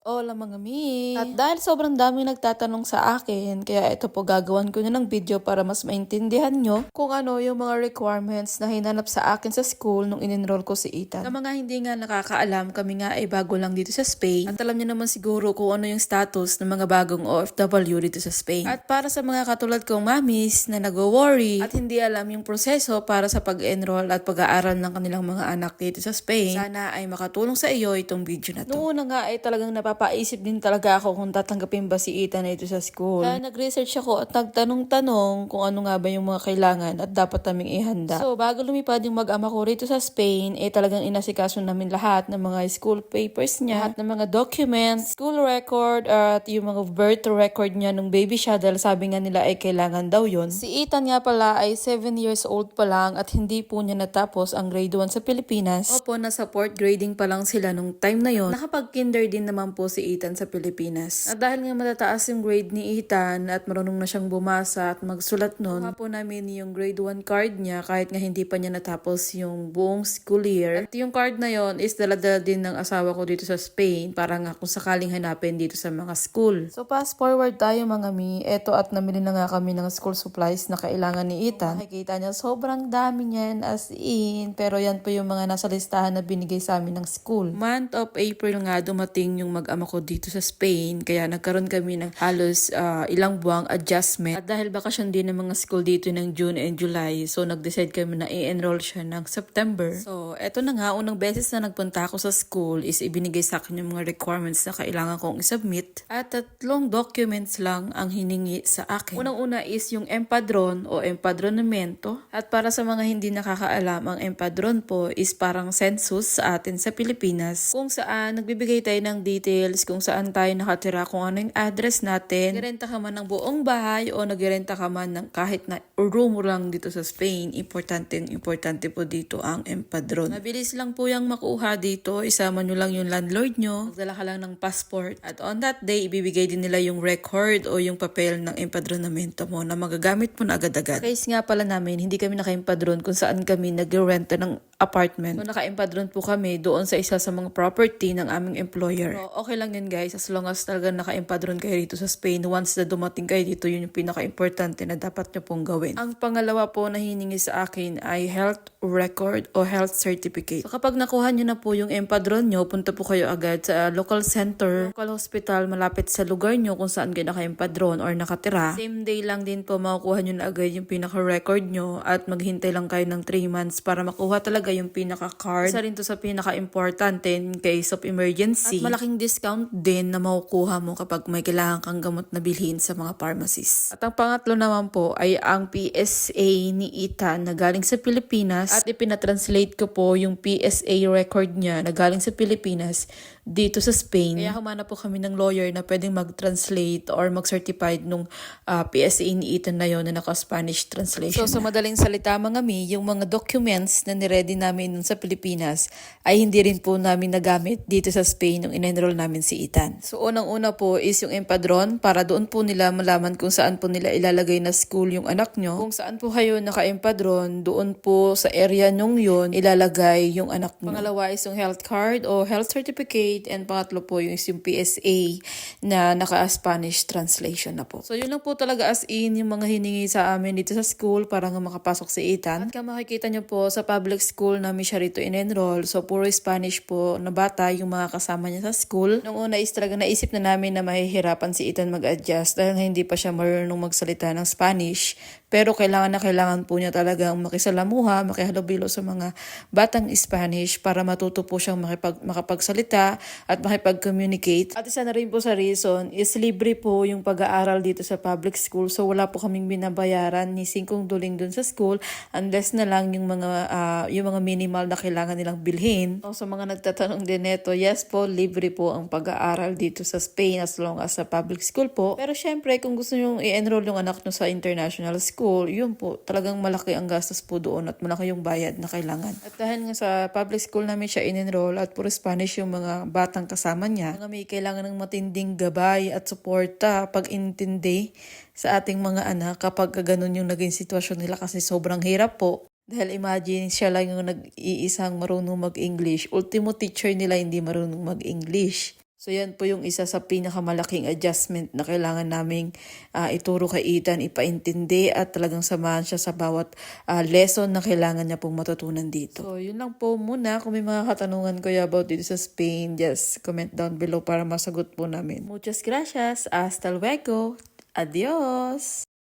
Hola mga mi! At dahil sobrang daming nagtatanong sa akin, kaya ito po gagawan ko na ng video para mas maintindihan nyo kung ano yung mga requirements na hinanap sa akin sa school nung in-enroll ko si Ethan. Sa mga hindi nga nakakaalam, kami nga ay bago lang dito sa Spain at alam niyo naman siguro kung ano yung status ng mga bagong OFW dito sa Spain. At para sa mga katulad kong mamis na nag-worry at hindi alam yung proseso para sa pag-enroll at pag-aaral ng kanilang mga anak dito sa Spain, sana ay makatulong sa iyo itong video na to. Noong una nga ay talagang napapaisip din talaga ako kung tatanggapin ba si Ethan na ito sa school. Kaya nag-research ako at nagtanong-tanong kung ano nga ba yung mga kailangan at dapat naming ihanda. So bago lumipad yung mag-ama ko rito sa Spain, talagang inasikaso namin lahat ng mga school papers niya, lahat ng mga documents, school record, at yung mga birth record niya nung baby siya dahil sabi nga nila ay kailangan daw yon. Si Ethan nga pala ay 7 years old pa lang at hindi po niya natapos ang grade 1 sa Pilipinas. Opo, nasa 4th grading pa lang sila nung time na yon. Nakapag-kinder din naman po si Ethan sa Pilipinas. At dahil nga matataas yung grade ni Ethan at marunong na siyang bumasa at magsulat nun, kuha po namin yung grade 1 card niya kahit nga hindi pa niya natapos yung buong school year. At yung card na yon is dala-dala din ng asawa ko dito sa Spain para nga kung sakaling hanapin dito sa mga school. So fast forward tayo mga mi, eto at namili na nga kami ng school supplies na kailangan ni Ethan. Makikita niya sobrang dami niyan as in, pero yan po yung mga nasa listahan na binigay sa amin ng school. Month of April nga dumating yung mag-ama ko dito sa Spain, kaya nagkaroon kami ng halos ilang buwang adjustment. At dahil bakasyon din ng mga school dito ng June and July, so nag-decide kami na i-enroll siya ng September. So eto na nga, unang beses na nagpunta ako sa school is ibinigay sa akin yung mga requirements na kailangan kong isubmit. At 3 documents lang ang hiningi sa akin. Unang-una is yung empadron o empadronamiento. At para sa mga hindi nakakaalam, ang empadron po is parang census sa atin sa Pilipinas, kung saan nagbibigay tayo ng details kung saan tayo nakatira, kung ano yung address natin. Nagrenta ka man ng buong bahay o nagrenta ka man ng kahit na room lang dito sa Spain, importante po dito ang empadron. Mabilis lang po yung makuha dito, isama nyo lang yung landlord nyo, magdala ka lang ng passport, at on that day, ibibigay din nila yung record o yung papel ng empadronamento mo na magagamit mo na agad-agad. Case nga pala namin, hindi kami naka-empadron kung saan kami nag-renta ng apartment. So naka-empadron po kami doon sa isa sa mga property ng aming employer. So okay lang yun guys, as long as talaga naka-empadron kayo dito sa Spain. Once na dumating kayo dito, yun yung pinaka-importante na dapat nyo pong gawin. Ang pangalawa po na hiningi sa akin ay health record o health certificate. So kapag nakuha nyo na po yung empadron nyo, punta po kayo agad sa local center, local hospital malapit sa lugar nyo kung saan kayo naka-empadron or nakatira. Same day lang din po makukuha nyo na agad yung pinaka-record nyo at maghintay lang kayo ng 3 months para makuha talaga yung pinaka-card. Isa rin to sa pinaka-importante in case of emergency. At malaking discount din na makukuha mo kapag may kailangan kang gamot na bilhin sa mga pharmacies. At ang pangatlo naman po ay ang PSA ni Ethan na galing sa Pilipinas at ipinatranslate ko po yung PSA record niya na galing sa Pilipinas dito sa Spain. Kaya humana po kami ng lawyer na pwedeng mag-translate or mag-certified nung PSA ni Ethan na yun na naka-Spanish translation. So sa madaling salita mga mi, yung mga documents na niready namin nun sa Pilipinas ay hindi rin po namin nagamit dito sa Spain nung in-enroll namin si Ethan. So unang-una po is yung empadron para doon po nila malaman kung saan po nila ilalagay na school yung anak nyo. Kung saan po kayo naka-empadron, doon po sa area nung yun ilalagay yung anak nyo. Pangalawa is yung health card o health certificate, and pangatlo po yung PSA na naka-Spanish translation na po. So yun lang po talaga as in yung mga hiningi sa amin dito sa school para nga makapasok si Ethan. At kung makikita nyo po sa public school namin siya rito in-enroll, so puro Spanish po na bata yung mga kasama niya sa school. Nung una is talaga naisip na namin na mahihirapan si Ethan mag-adjust dahil hindi pa siya marunong magsalita ng Spanish. Pero kailangan na kailangan po niya talagang makisalamuha, makihalubilo sa mga batang Spanish para matuto po siyang makapagsalita at makipag-communicate. At isa na rin po sa reason is libre po yung pag-aaral dito sa public school. So wala po kaming binabayaran ni singkong duling dun sa school unless na lang yung mga minimal na kailangan nilang bilhin. So sa mga nagtatanong din neto, yes po, libre po ang pag-aaral dito sa Spain as long as sa public school po. Pero syempre kung gusto nyo i-enroll yung anak nyo sa international school, yun po, talagang malaki ang gastos po doon at malaki yung bayad na kailangan. At dahil nga sa public school namin siya in-enroll at puro Spanish yung mga batang kasama niya, mga may kailangan ng matinding gabay at suporta pag intindi sa ating mga anak kapag ganun yung naging sitwasyon nila kasi sobrang hirap po. Dahil imagine siya lang yung nag-iisang marunong mag-English. Ultimo teacher nila hindi marunong mag-English. So yan po yung isa sa pinakamalaking adjustment na kailangan naming ituro kay Ethan, ipaintindi at talagang samahan siya sa bawat lesson na kailangan niya pong matutunan dito. So yun lang po muna. Kung may mga katanungan kayo about dito sa Spain, just comment down below para masagot po namin. Muchas gracias. Hasta luego. Adios.